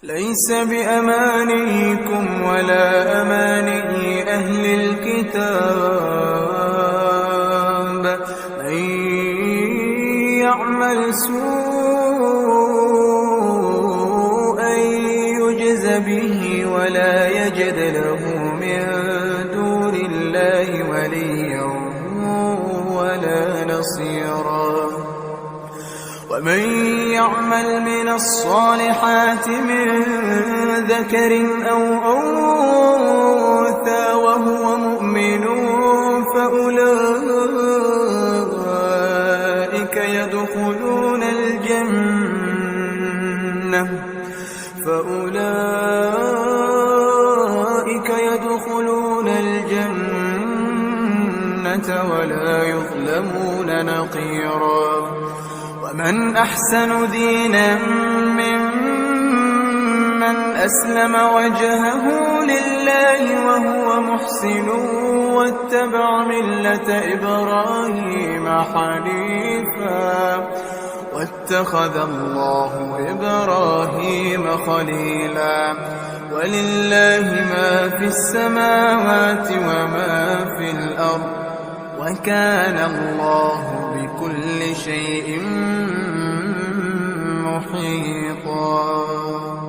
ليس بأمانيكم ولا أماني أهل الكتاب من يعمل سوءا يجز به ولا يجد له من دون الله وليا ولا نصيرا ومن يعمل من الصالحات من ذكر أو أنثى وهو مؤمن فأولئك يدخلون الجنة ولا يظلمون نقيرا ومن أحسن دينا ممن أسلم وجهه لله وهو محسن واتبع ملة إبراهيم حنيفا واتخذ الله إبراهيم خليلا ولله ما في السماوات وما في الأرض وكان الله بكل شيء محيطا.